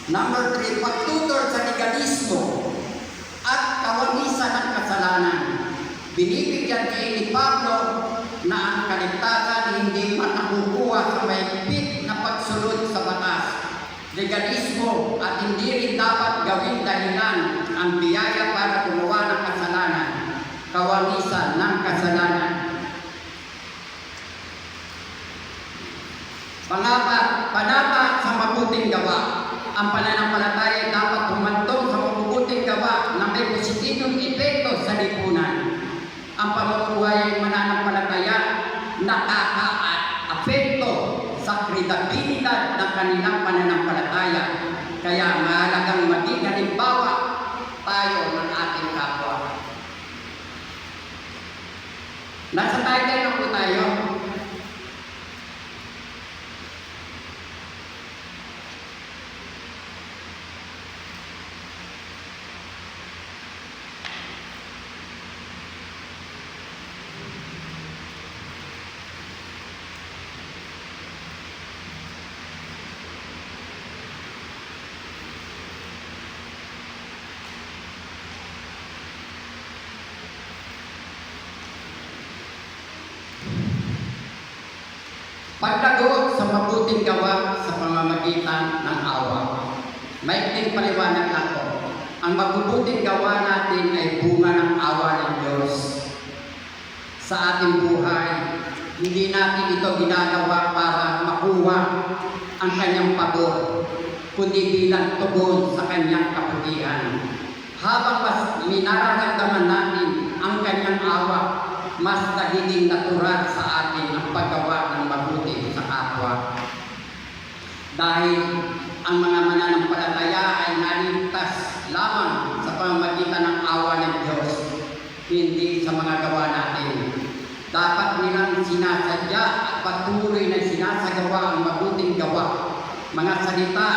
Number 3, pagtutol sa legalismo at kawanisan ng kasalanan. Binibigyan kayo ni Pablo na ang kaligtasan hindi man nakukuha sa mahigpit na pagsunod sa batas, legalismo, at hindi rin dapat gawing dahilan ang biyaya para gumawa ng kasalanan, kawanisan ng kasalanan. Pangapat, panata sa mabuting gawa. Ang pananampalataya ay dapat humantong sa mabubuting gawa na may positibong epekto sa lipunan. Ang pamumuhay ay mananampalataya nakaka-apekto sa kredibilidad ng kanilang pananampalataya. Kaya mahalagang maging halimbawa tayo ng ating kapwa. Nasa title na po tayo. Paglago sa mabuting gawa sa pamamagitan ng awa. Maikling paliwanag ako. Ang mabubuting gawa natin ay bunga ng awa ng Diyos sa ating buhay. Hindi natin ito ginagawa para makuha ang kanyang pabor, kundi bilang tugon sa kanyang kaputihan. Habang mas minararamdaman natin ang kanyang awa, mas nagiging natural sa atin ang paggawa ng mabuti sa kapwa. Dahil ang mga mananampalataya ay naligtas lamang sa pamamagitan ng awa ng Diyos, hindi sa mga gawa natin. Dapat nilang sinasadya at patuloy na sinasagawa ang mabuting gawa, mga salita,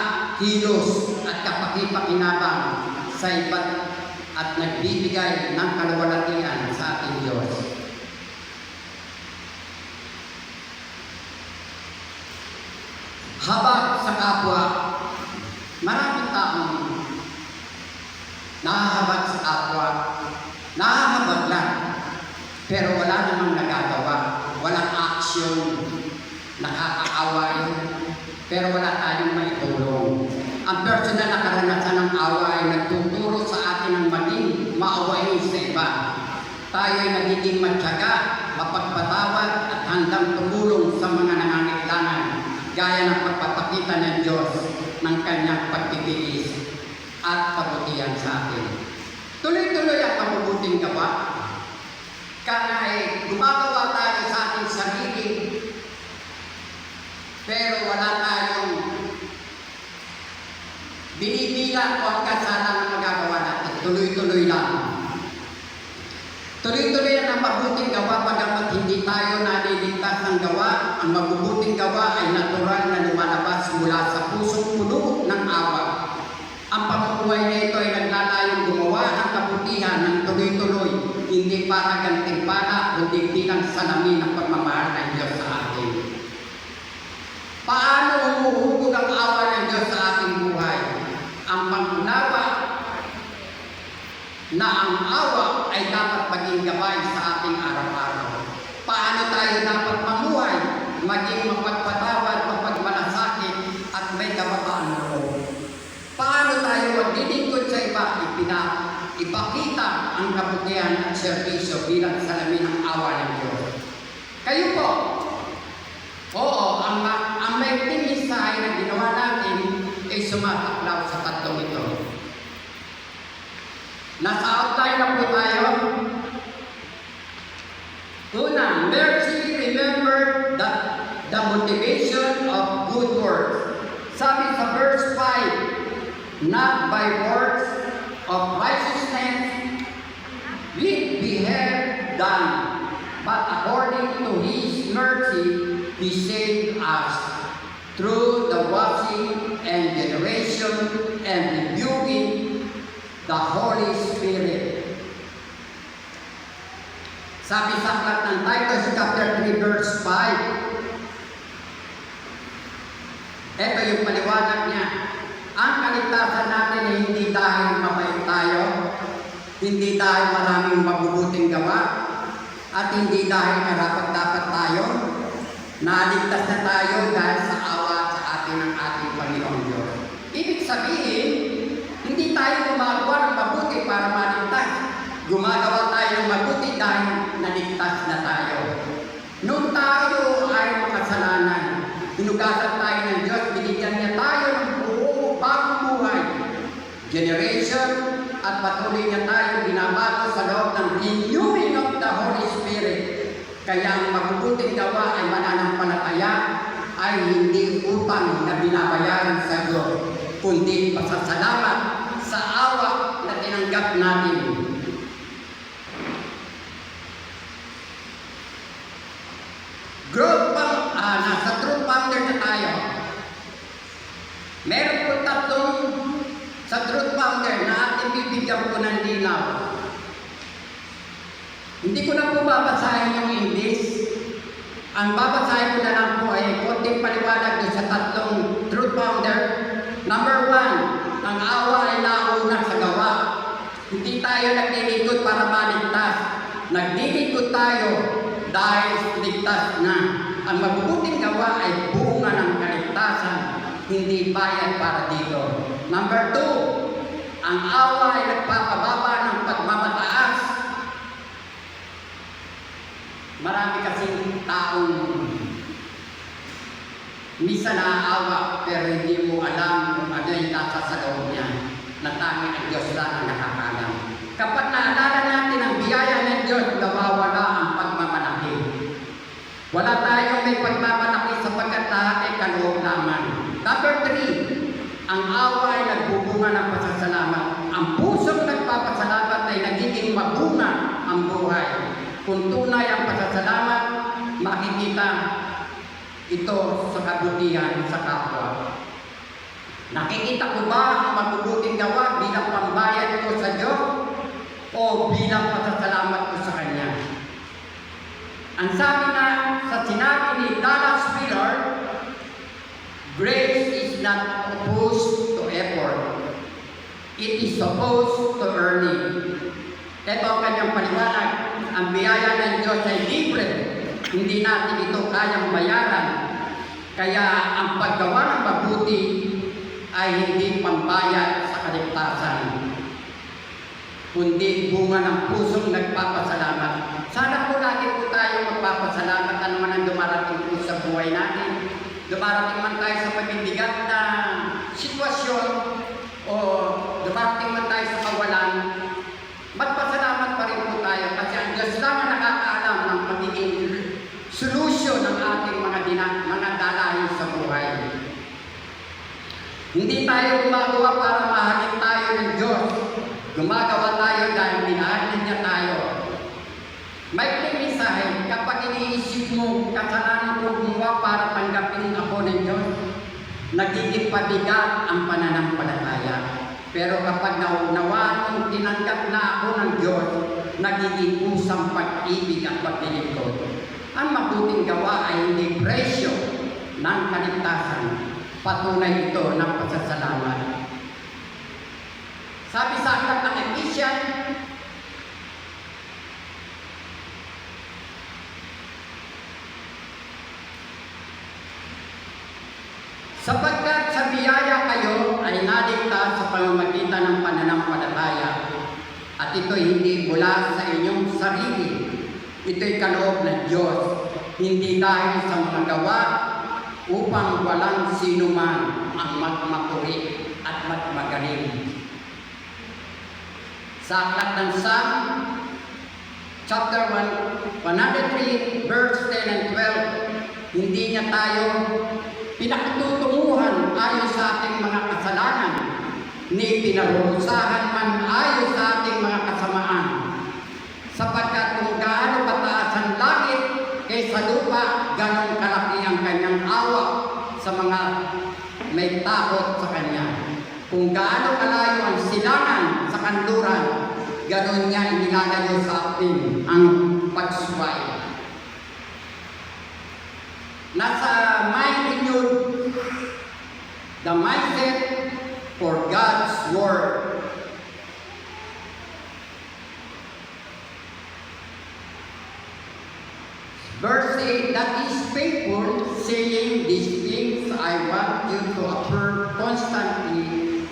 kilos at kapakipakinabang sa iba't at nagbibigay ng kaluwalhatian sa ating Diyos. Habag sa kapwa. Maraming taong nahahabag sa kapwa, nahahabag lang, pero wala namang nagagawa, walang aksyon, nakakaaway, pero wala tayong maitulong. Ang personal na karanasan ng awa ay nagtuturo sa atin ng maging maawain sa iba. Tayo ay nagiging matyaga, mapagpatawad at handang tumulong sa mga nangangailangan, gaya ng pagpapakita ng Diyos ng kanyang pagtitiis at kabutihan sa atin. Tuloy-tuloy ang mabubuting gawa. Kaya gumagawa tayo sa ating sarili, pero wala tayong binibilang o ang kasalan na magagawa natin. Tuloy-tuloy lang. Tuloy-tuloy ang mabuting gawa, bagamat hindi tayo naliligtas ng gawa. Ang mabubuting gawa ay natural na lumalabas mula sa pusong puno ng awa. Ang pamumuhay na ito ay naglalayong gumawa ng kabutihan ng tuloy-tuloy, hindi para gantimpala, kundi bilang salamin ng pagmamahal ng Diyos sa atin. Paano humuhubog ang awa ng Diyos sa ating buhay? Ang pag-unawa na ang awa ay dapat maging gabay sa ating araw-araw. Paano tayo dapat mamuhay, maging mapagpatawad, mapagmalasakit, at may kababaan loob? Paano tayo maglilingkod sa iba, ipakita ang kabutihan at serbisyo bilang salamin ng awa ng Diyos? Kayo po, oo, ang maikling mensahe na ginawa natin ay sumataklaw sa tatlong ito. Nasa outline na po tayo. Una, mercy remembered the motivation of good works. Sabi sa verse 5, not by works of righteousness which we have done, but according to His mercy He saved us through the washing and generation and rebuking the Holy Spirit. Sabi sa aklat ng Titus chapter 3 verse 5, ito yung paliwanag niya. Ang kaligtasan natin ay hindi dahil mabait tayo, hindi dahil maraming mabubuting gawa, at hindi dahil karapat-dapat tayo. Naligtas na tayo dahil sa awa sa atin ng ating Panginoong Diyos. Ibig sabihin, hindi tayo gumagawa ng mabuti para maligtas. Gumagawa tayo ng mabuti dahil naligtas na tayo. Nung tayo ay makasalanan, hinugasan tayo ng Diyos, binigyan niya tayo ng buong bagong buhay. Generation at patuloy niya tayo binabago sa loob ng renewing of the Holy Spirit. Kaya ang mabubuting gawa ay mananampalataya ay hindi utang na binabayaran sa Diyos, kundi pasasalamat sa awa na tinanggap natin. Growth pa, nasa Truth Founder na tayo. Meron po tatlong sa Truth Founder na ating bibigyan po ng linaw. Hindi ko na po babasahin yung English. Ang babasahin ko na lang po ay konting paliwanag doon sa tatlong Truth Founder. Number 1, ang awa ay nauna sa gawa. Hindi tayo naglilingkod para maligtas. Naglilingkod tayo dahil ligtas na. Ang mabubuting gawa ay bunga ng kaligtasan, hindi bayad para dito. Number 2, ang awa ay nagpapababa ng pagmamataas. Marami kasing taong misa naaawa pero hindi mo alam kung ano yung nasa sa loob niya, na tanging ang Diyos lang ang nakakalam. Kapag naalala natin ang biyaya ng Diyos, nawawala ang pagmamalaki. Wala tayong may pagmamalaki sapagkat lahat ay kaloob lamang. Number 3, ang awa ay nagbubunga ng pasasalamat. Ang pusong nagpapasalamat ay nagiging mabunga ang buhay. Kung tunay ang pasasalamat, makikita ito sa kabutihan sa kapwa. Nakikita ko ba ang mabubuting gawa bilang pambayad ko sa Diyos o bilang pasasalamat ko sa Kanya? Ang sabi na sa sinabi ni Dallas Willard, grace is not opposed to effort. It is opposed to earning. Ito ang kanyang paliwanag. Ang biyaya ng Diyos ay libre. Hindi natin ito kayang bayaran. Kaya ang paggawa ng mabuti ay hindi pambayad sa kaligtasan, kundi bunga ng pusong nagpapasalamat. Sana po lagi po tayo magpapasalamat na naman ang dumarating po sa buhay natin. Dumarating man tayo sa pagbibigat na sitwasyon o dumarating man tayo sa kawalan, magpasalamat pa rin po tayo kasi ang Diyos lang ang nakakaalam ng magiging solusyon ng ating mga dalahin sa buhay. Hindi tayo gumagawa para mahalin tayo ng Diyos. Gumagawa tayo dahil minahalin niya tayo. May mensahe, kapag iniisip mo, kasalanan ko gumawa para tanggapin ako ng Diyos, nagiging pabigat ang pananampalataya. Pero kapag naunawaan mong tinanggap na ako ng Diyos, nagiging usang pag-ibig at paglilingkod. Ang mabuting gawa ay hindi presyo ng kaligtasan. Patunay ito ng pasasalamat. Sabi sa aklat ng Ephesians, sapagkat sa biyaya kayo ay naligtas sa pamamagitan ng pananampalataya, at ito'y hindi mula sa inyong sarili. Ito'y kaloob ng Diyos, hindi dahil sa mga gawa, upang walang sino man ang magmakuri at magmagaling. Sa aklat ng Psalm, chapter 103, verse 10 and 12, hindi niya tayo pinakatutunguhan ayon sa ating mga kasalanan, ni pinarurusahan man ayon sa ating mga kasamaan. Sapagkat kung gaano kataas ang langit kaysa lupa, ganong kalaki ang kanyang awa sa mga may takot sa Kanya. Kung gaano kalayo ang silangan sa kanluran, ganon niya inilalayo sa atin ang pagsuway. Nasa mind renewed, the mindset for God's word. Verse 8, that is faithful, saying these things, I want you to affirm constantly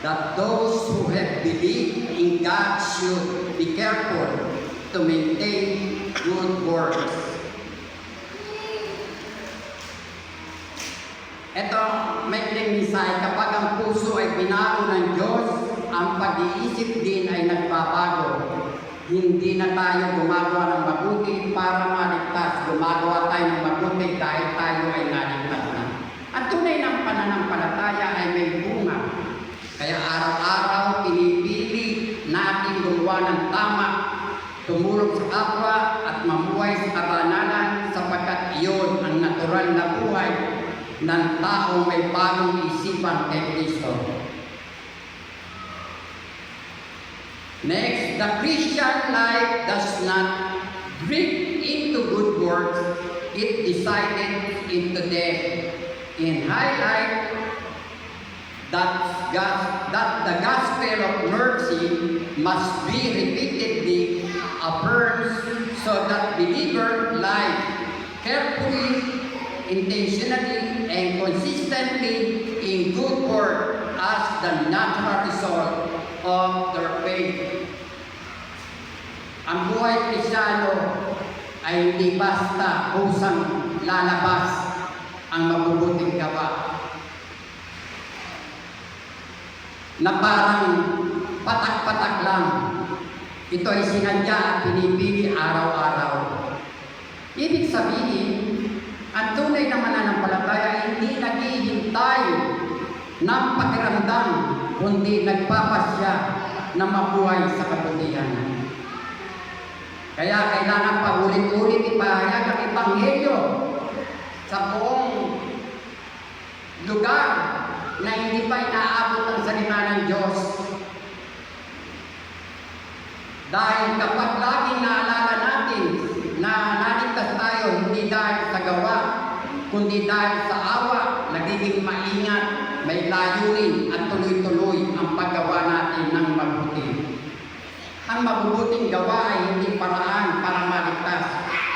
that those who have believed in God should be careful to maintain good works. Ito, may mensahe, kapag ang puso ay binago ng Diyos, ang pag-iisip din ay nagbabago. Hindi na tayo gumagawa ng mabuti para maligtas. Gumagawa tayo ng mabuti dahil tayo ay naligtas na. Ang tunay ng pananampalataya ay may bunga. Kaya araw-araw pinipili natin gumawa ng tama, tumulong sa kapwa at mamuhay sa kabanalan sapagkat iyon ang natural na buhay ng taong may bagong isipan kay Kristo. Next, the Christian life does not drift into good works, it decided into them. In highlight that the gospel of mercy must be repeatedly affirmed so that believer life carefully, intentionally, and consistently in good work as the natural result of their faith. Ang buhay Kristiyano ay hindi basta kusang lalabas ang mabubuting gawa na parang patak-patak lang. Ito ay sinadya at pinipili araw-araw. Ibig sabihin, ang tunay na mananampalataya hindi naghihintay ng pakiramdam, kundi nagpapasya na mabuhay sa kabutihan. Kaya kailangan paulit-ulit ipahayag ang Ebanghelyo sa buong lugar na hindi pa inaabot ang salita ng Diyos. Dahil kapag laging naalala natin na naligtas tayo hindi dahil sa gawa, kundi dahil sa awa, nagiging maingat, may layunin at tuloy-tuloy ang paggawa natin ng mabuti. Ang mabubuting gawa ay hindi paraan para maligtas.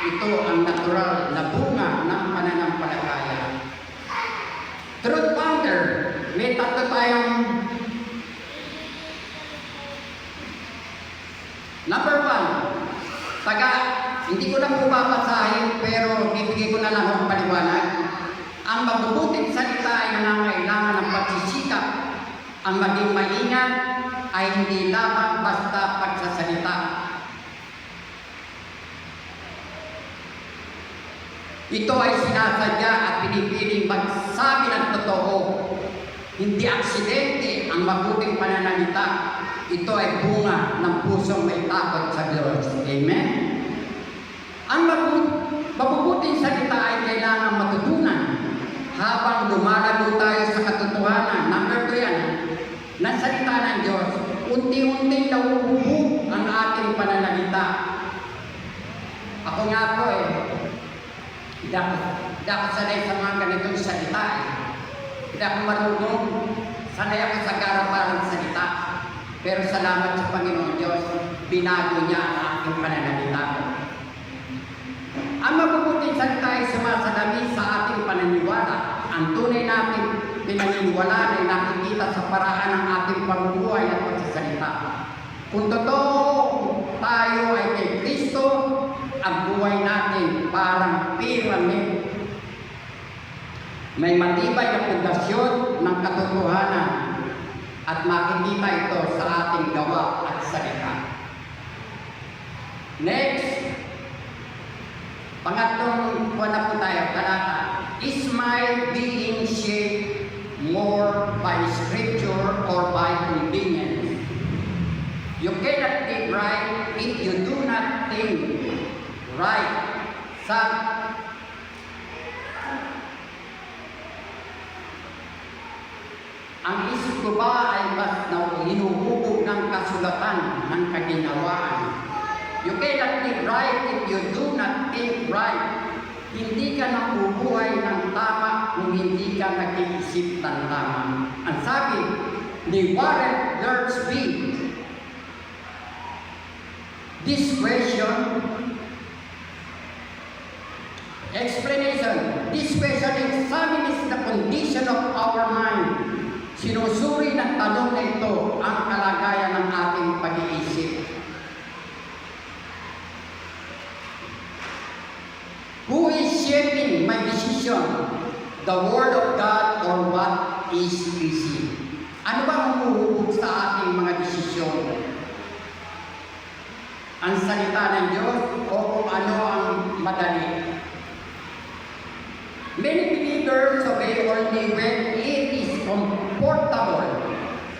Ito ang natural na bunga ng pananampalataya. Truth Founder, may tatlo tayong number 1. Hindi ko na po babasahin pero bibigay ko na lang ang paliwanag. Ang mabubuting salita ay nangangailangan ng pagsisikap. Ang maging maingat ay hindi lamang basta pagsasalita. Ito ay sinasadya at pinipiling magsabi ng totoo. Hindi aksidente ang mabuting pananalita. Ito ay bunga ng pusong may takot sa Diyos. Amen? Ang mabubuting salita ay kailangan matutunan habang lumalago tayo sa katotohanan. Number 2 yan, ng salita ng Diyos. Unti-unting nauubog ang ating pananalita. Ako nga po hindi ako sanay sa mga ganitong salita Hindi ako marunong. Sanay ako sa garaparang salita. Pero salamat sa Panginoon Diyos, binago niya ang aking pananalita. Ang mabubuting salita ay sumasalamin sa ating pananiwala. Ang tunay natin pinaniniwala ay nakikita sa paraan ng ating pamumuhay at pagsasalita. Kung totoo tayo ay kay Kristo, ang buhay natin parang pyramid. May matibay na pundasyon ng katotohanan at makikita ito sa ating gawa at salita. Next, pangatlong buwan na po tayo, talata. Is my being shaped more by scripture or by convenience? You cannot live right if you do not think right. Ang isip ko ba ay mas hinuhubog ng kasulatan ng kaginawaan? You cannot live right if you do not think right. Hindi ka nabubuhay ng tama kung hindi ka nag-iisip ng tama. Ang sabi ni Warren Wiersbe. This question, explanation, this question examines the condition of our mind. Sinusuri ng tanong na ito ang kalagayan ng ating pag-iisip. Who is shaping my decision? The Word of God or what is easy? Ano ba ang umuhubog sa ating mga desisyon? Ang salita ng Diyos o kung ano ang madali? Many believers obey only when it is comfortable.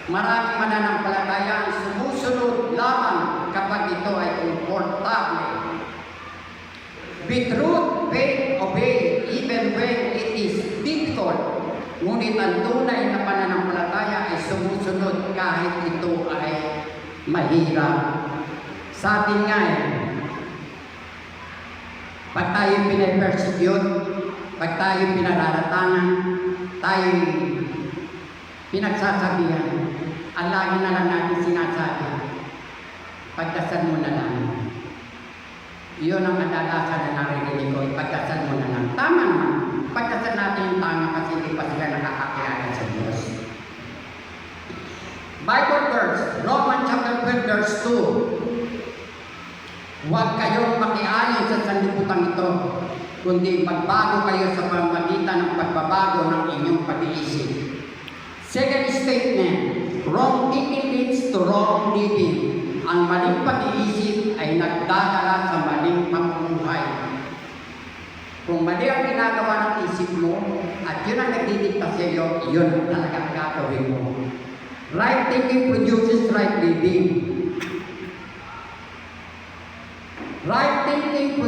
Maraming mananampalataya ang sumusunod lamang kapag ito ay komportable. With truth, faith, obey even when it is difficult. Ngunit ang tunay na pananampalataya ay sumusunod kahit ito ay mahirap. Sa atin nga pag tayo pinapersecute, pag tayo pinararatangan, tayo pinagsasabihan, ang lagi na lang natin sinasabi, pagdasal mo na lang. Iyon ang kadalasan na narinig ko, ipagdasal mo na lang. Tama naman, pagdasal natin yung tama kasi hindi pa sila nakakakilala sa Diyos. Bible verse, Romans chapter 12 verse 2. Huwag kayong makiayon sa sanlibutan ito, kundi magbago kayo sa pamamagitan ng pagbabago ng inyong pag-iisip. Second statement, wrong thinking leads to wrong living. Ang maling pag-iisip ay nagdadala sa maling pamumuhay. Kung mali ang ginagawa ng isip mo at yun ang nagdidikta sa iyo, yun ang talagang gagawin mo. Right thinking produces right living. Right thinking,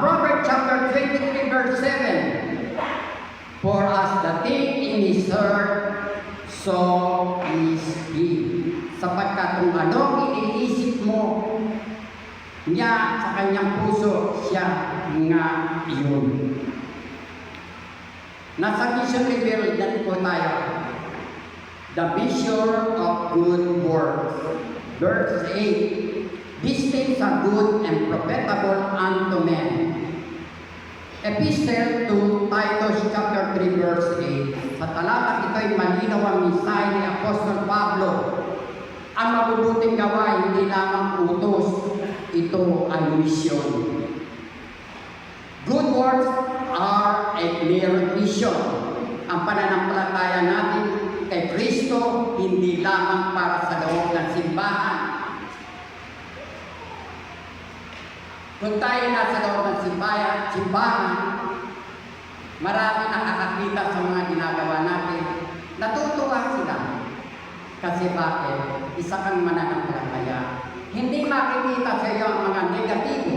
Proverbs chapter 23 verse 7. For as the thing in his heart, so is he. Sapagkat kung anong iniisip mo niya sa kanyang puso, siya nga iyon. Nasa mission level din po tayo. The measure of good works. Verse 8. These things are good and profitable unto men. Epistle to Titus chapter 3 verse 8. Sa talatang ito ay malinaw ang mensahe ni Apostol Pablo. Ang mabubuting gawa hindi lamang utos, ito ay misyon. Good works are a clear mission. Ang pananampalataya natin kay Kristo hindi lamang para sa loob ng simbahan. Kung tayo nasa loob ng simbahan, marami nakakakita sa mga ginagawa natin. Natutuwa sila. Kasi bakit? Isa kang mananampalataya. Hindi makikita sa iyo ang mga negatibo.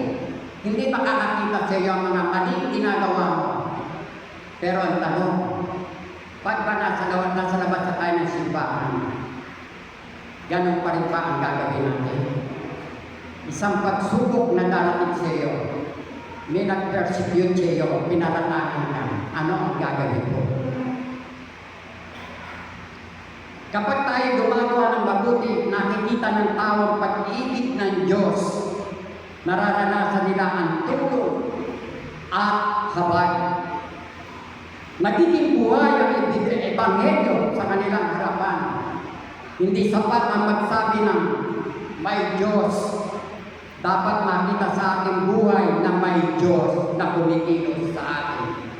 Hindi makakakita sa iyo ang mga maling ginagawa mo. Pero ang tanong, pag ba nasa labas sa tayo ng simbahan, ganun pa rin ba ang gagawin natin? Isang pagsubok na darating sa iyo, may nag-persecute sa iyo, pinaratakan ka, ano ang gagawin mo? Kapag tayo gumagawa ng mabuti, nakikita ng tao ang pag-ibig ng Diyos, nararanasan nila ang tulong at habag. Nagiging buhay ang ebanghelyo sa kanilang harapan. Hindi sapat ang magsabi ng may Diyos. Dapat makita sa ating buhay na may Diyos na kumikilos sa atin.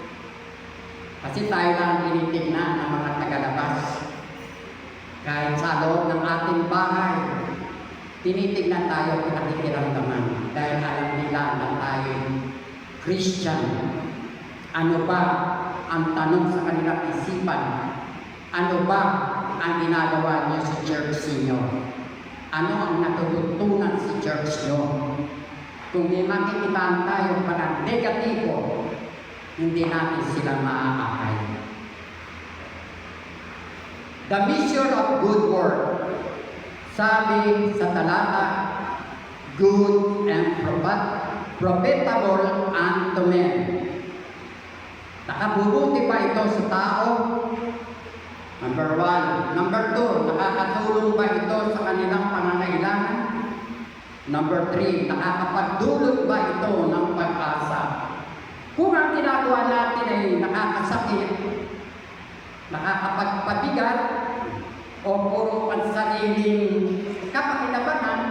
Kasi tayo lang tinitignan ng mga tagalabas. Kahit sa loob ng ating bahay, tinitignan tayo kung nakikiramdaman dahil alam nila na tayo Christian. Ano ba ang tanong sa kanilang isipan? Ano ba ang ginagawa niyo sa church niyo? Ano ang natututunan sa church niyo? Kung may makikitaan tayo para negatibo, hindi natin sila maaahay. The mission of good work. Sabi sa talata, good and profitable unto men. Nakabubuti ba ito sa tao? Number one. Number two, nakakatulong ba ito sa kanilang pangangailangan? Number three, nakakapagdulot ba ito ng pag-asa? Kung ang ginagawa natin ay nakakasakit, nakakapagpabigat, o puro pansariling kapakinabangan,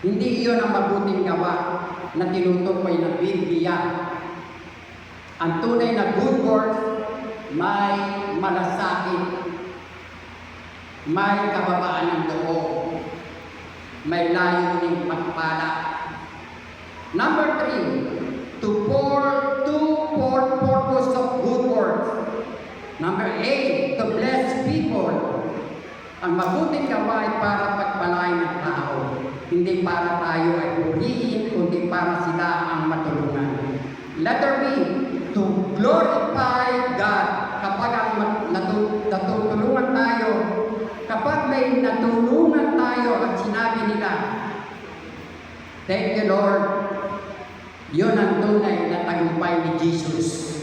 hindi iyon ang mabuting gawa na tinutukoy ng Biblia. Ang tunay na good works may malasakit, may kababaan ng loob, may layuning pagpala. Number three, for purpose of good works. Number 8, to bless people. Ang mabuting gawa ay para pagpalain ng tao. Hindi para tayo ay purihin, kundi para sila ang matulungan. Letter B, to glorify God. Kapag natutulungan tayo, kapag may natulungan tayo at sinabi nila, thank you Lord, yun ang tunay na tagumpay ni Jesus.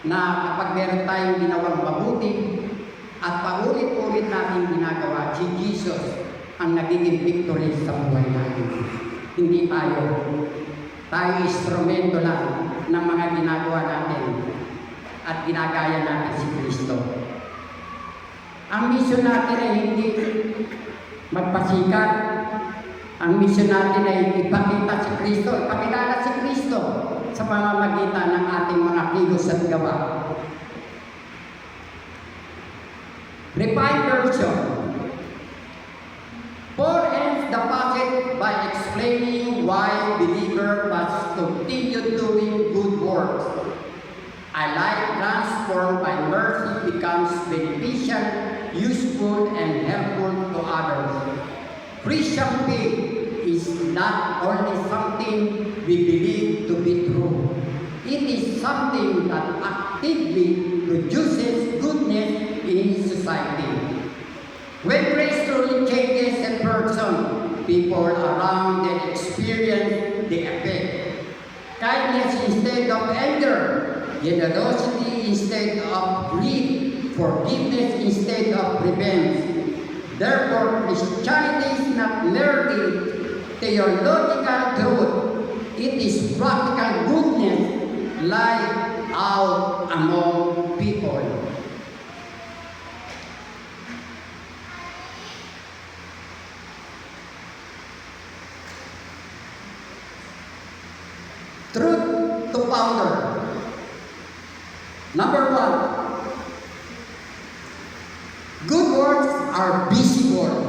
Na kapag meron tayong ginawang mabuti at paulit-ulit natin ginagawa, si Jesus ang nagiging victory sa buhay natin. Hindi tayo. Tayo instrumento lang ng mga ginagawa natin at ginagaya natin si Kristo. Ang misyon natin ay hindi magpasikat. Ang misyon natin ay ipakita si Kristo, ipakilala si Kristo sa pamamagitan ng ating mga kilos at gawa. Refined version. Paul ends the passage by explaining why believer must continue doing good works. A life transformed by mercy becomes beneficial, useful, and helpful to others. Christian faith is not only something we believe to be true. It is something that actively produces goodness in society. When grace truly changes a person, people around them experience the effect. Kindness instead of anger, generosity instead of greed, forgiveness instead of revenge. Therefore, Christianity is not merely theological truth. It is practical goodness life out among people. Truth to powder. Number one, good works are visible.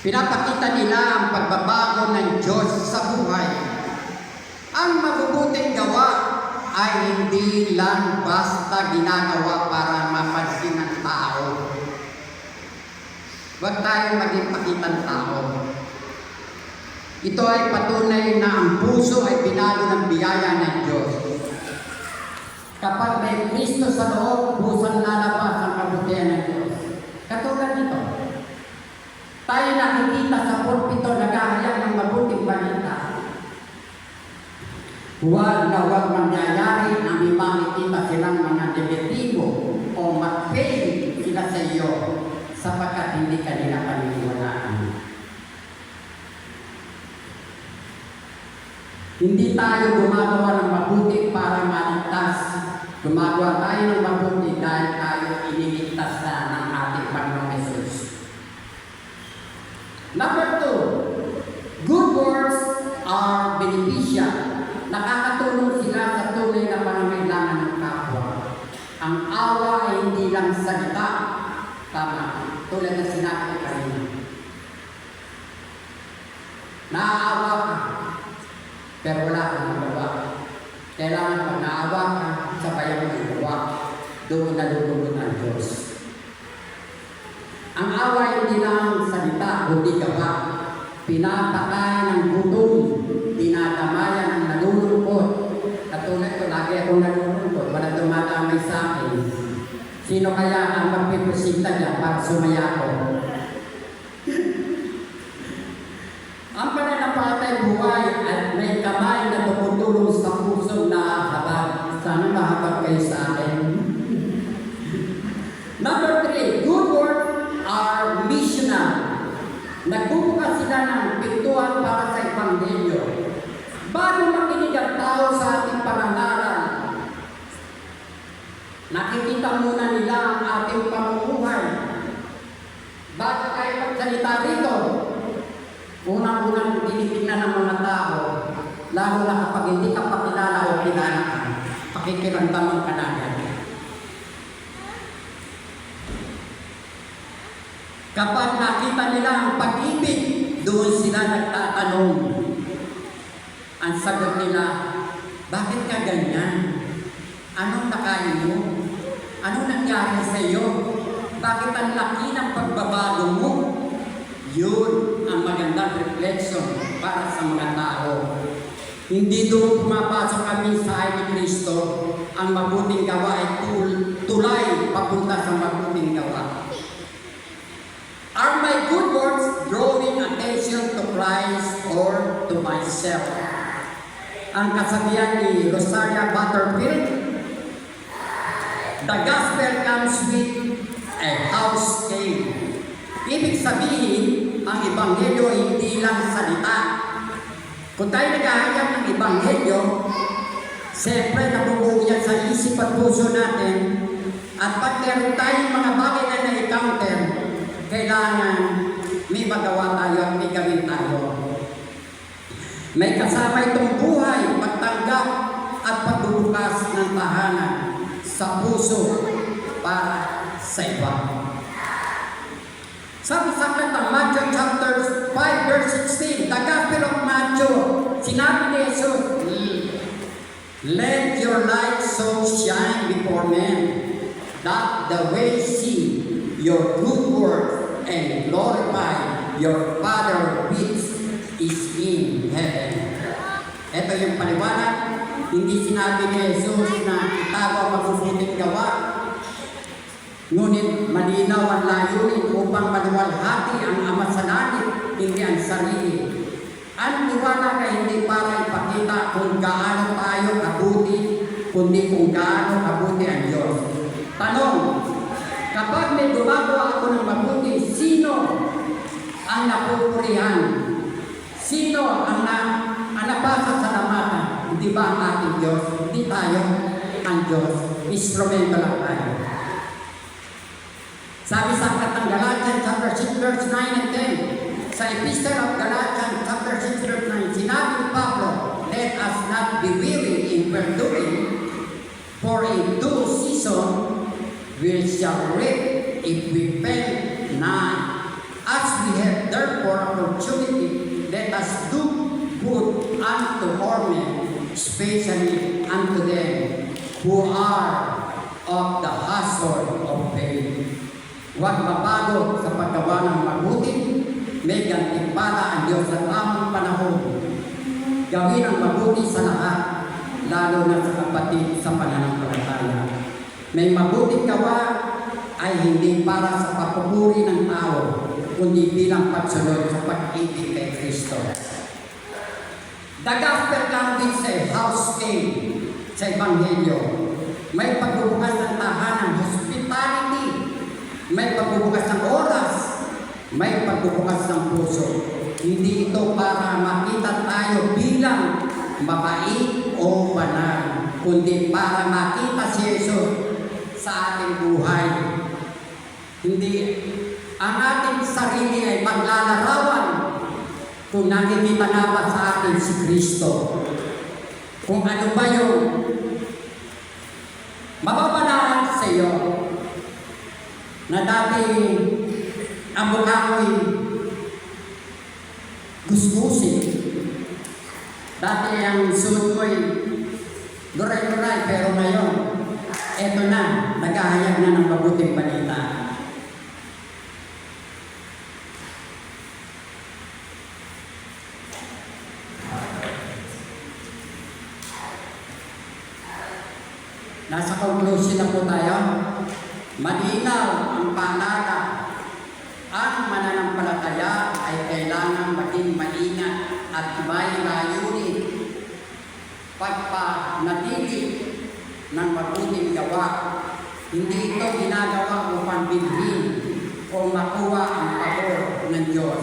Pinapakita nila ang pagbabago ng Diyos sa buhay. Ang mabubuting gawa ay hindi lang basta ginagawa para mapansin ng tao. Huwag tayong maging pakitang tao. Ito ay patunay na ang puso ay pinalo ng biyaya ng Diyos. Kapag may Kristo sa loob, pusang lalabas ang kabutihan ng Diyos. Katulad nito, tayo nakikita sa pulpito naghahayag ng mabuting balita. Huwag na huwag mangyayari ang makikita silang mga negatibo o mag-fail sila sa iyo sapagkat hindi kanila paniniwalaan. Hindi tayo gumagawa ng mabuti para maligtas. Gumagawa tayo ng mabuti dahil tayo iniligtas na ng ating Panginoong Jesus. Number 2, good works are beneficial. Nakakatulong sila sa tunay na pangangailangan ng kapwa. Ang awa ay hindi lang salita. Tama, tulad na sinabi ko kanina. Naaawa ka, pero wala kang magawa. Kailangan pag naawa ka, sabayan mo ng gawa. Doon na lulunod ang Diyos. Ang awa ay hindi lang salita, kundi gawa. Pinapatay ng gutom, dinadamayan ang nalulungkot. Katulad ko, lagi akong nalulungkot, wala dumadamay sa akin. Sino kaya ang magpipresenta niya para sumaya ko? Ang pananampalatay buhay at may kamay na tumutulong sa puso na habag. Sana mahabag kayo sa akin. Nagbubukas sila ng pintuan para sa Ebanghelyo. Bago makinig ang tao sa ating panangaral, nakikita muna nila ang ating pamumuhay. Bago tayo magsalita rito, unang-unang tinitingnan ng mga tao, lalo na kapag hindi ka pakilala o kilala ka, pakikiramdaman ka na yan. Kapag nakita nila ang pag-ibig, doon sila nagtatanong. Ang sagot nila, bakit ka ganyan? Anong nakain mo? Anong nangyari sa iyo? Bakit ang laki ng pagbabago mo? Yun ang magandang reflection para sa mga tao. Hindi doon pumapasok kami sa ni Kristo, ang mabuting gawa ay tulay papunta sa mabuting gawa. Are my good works drawing attention to Christ or to myself? Ang kasabihan ni Rosaria Butterfield, the gospel comes with a house key. Ibig sabihin, ang Ebanghelyo hindi lang salita. Kung tayo naghahayag ng Ebanghelyo, siyempre nabubuo yan sa isip at puso natin. At pag meron tayong mga bagay na na-encounter, kailangan may magawa tayo at may gawin tayo. May kasama itong buhay, pagtanggap at pagbubukas ng tahanan sa puso para sa iba. Sabi sa akin ng Matthew chapter 5 verse 16, the Gospel of Matthew, sinabi ni Jesus, let your light so shine before men, that the way see your good works and glorify your Father which is in heaven. Ito yung paliwanag, hindi sinabi ni Jesus na itago ang mabubuting gawa, ngunit malinaw ang layunin upang maluwalhati ang Ama sa langit, hindi ang sarili. Ang liwanag ay hindi para ipakita kung gaano tayo kabuti, kundi kung gaano kabuti ang Diyos. Tanong, kapag may gumagawa ako ng mabuti, sino ang napupurihan? Sino ang napasa sa lamatan? Hindi ba ang ating Diyos? Hindi tayo ang Diyos. Instrumento lang tayo. Sabi sa Aklat ng Galatians chapter 6 verse 9 and 10, sa Epistle of Galatians chapter 6 verse 9, sinabi ni Pablo, let us not be weary in well-doing, for in due season we shall reap if we faint not. As we have therefore opportunity, let us do good unto all men, especially unto them who are of the household of faith. Huwag mabago sa paggawa ng mabuti, may gantimpala ang Diyos sa tamang panahon. Gawin ang mabuti sa lahat, lalo na sa kapatid sa pananampalataya. May mabuting gawa ay hindi para sa papupuri ng tao, kundi bilang pagsunod sa pag-ibig kay Kristo. The gospel comes sa house key sa Ebanghelyo. May pagbubukas ng tahanan, hospitality. May pagbubukas ng oras, may pagbubukas ng puso. Hindi ito para makita tayo bilang mabait o banal, kundi para makita si Jesus sa ating buhay. Hindi ang ating sarili ay maglalarawan kung nakikita nga ba sa atin si Kristo. Kung ano ba yung mababalaan sa iyo na dati ang mukha ko'y gusgusin. Dati ang suot ko'y duray-duray, pero ngayon, eto na, naghahayag na ng mabuting balita. Nasa conclusion na po tayo. Malinaw ang paalala. Ang mananampalataya ay kailangan maging maingat at may layunin. Pagpanatili ng mabuting gawa. Hindi ito ginagawa upang bilhin o makuha ang pabor ng Diyos.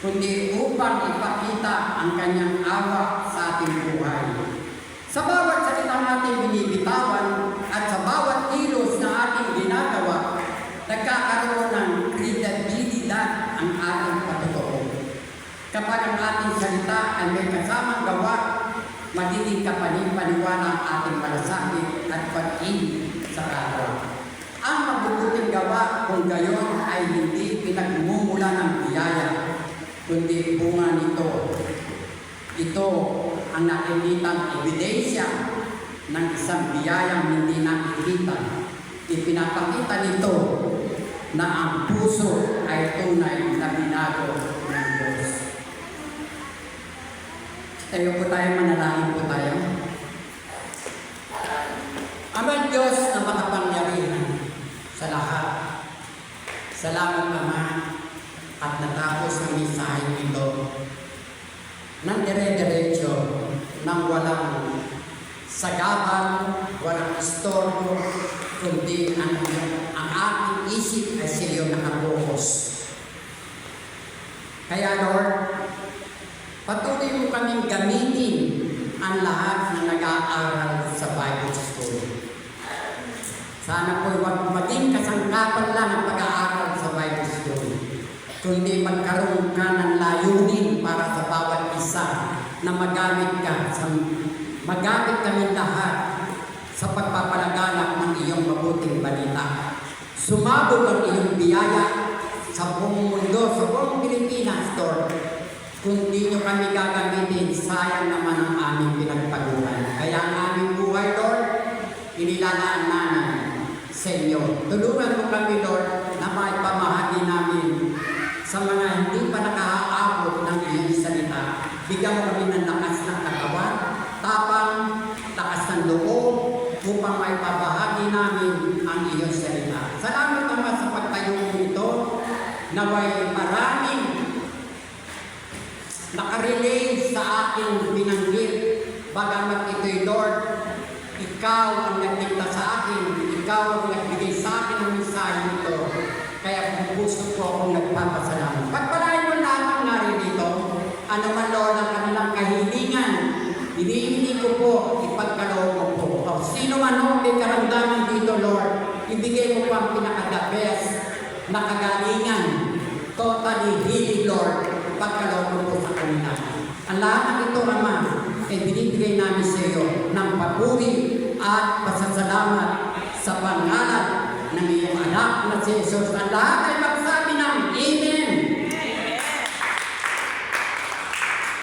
kundi upang ipakita ang kanyang awa sa ating buhay. Sa bawat salitang ating binibitawan at sa bawat kilos na ating ginagawa, nagkakaroon ng kredibilidad ang ating patotoo. Kapag ang ating salita ay may kasamang gawa, magiging kapanipaniwala ang ating malasakit at pag-ibig sa araw. Ang mabubuting gawa kung gayon ay hindi pinagmumula ng biyaya, kundi bunga nito. Ito ang nakikitang ebidensya ng isang biyayang hindi nakikita. Ipinapakita nito na ang puso ay tunay na binago ng Diyos. Tayo po tayo, manalangin po tayo. Amang Diyos na makapangyarihan sa lahat, salamat Ama at natapos ang mensahe nito ng dire-diretso, ng walang sagabal, walang istorbo, kundi ang ating isip ay sa iyo nakapokus. Kaya Lord, patuloy mo kaming gamitin ang lahat na nag-aaral sa Bible School. Sana po huwag maging kasangkapan lang ang pag-aaral sa Bible School, kundi magkaroon ka ng layunin para sa bawat isa na magamit kami lahat sa pagpapalaganap ng iyong mabuting balita. Sumabog ang iyong biyaya sa buong mundo, sa buong Pilipinas, Lord. Kung di nyo kami gagamitin, sayang naman ang aming pinagpaguran. Kaya ang aming buhay, Lord, inilalaan namin sa inyo. Tulungan mo kami, Lord, na maipamahagi namin sa mga hindi pa nakaaabot ng iyong salita. Bigyan mo kami ng lakas ng katawan, tapang, lakas ng loob, upang maipabahagi namin ang iyong salita. Salamat Ama sa pagtayo nito, naway maraming nakarelate sa aking binanggit. Bagamat ito'y Lord, ikaw ang nagdikta sa akin, ikaw ang nagbigay sa akin ng mensahe nito. Kaya kung gusto ko akong nagpapasalamat. Pagpalain mo lahat ang naririto, ano man Lord ang kanilang kahilingan, hinihingi ko po, ipagkaloob mo po. O sino man o may karamdaman dito, Lord, ibigay mo po ang pinaka-the best na kagalingan. Totally healing, Lord, ipagkaloob mo po sa kanila. Ang lahat ng ito, Ama, ay binibigay namin sa iyo ng papuri at pasasalamat sa pangalan ng iyong anak na si Jesus. Ang lahat ay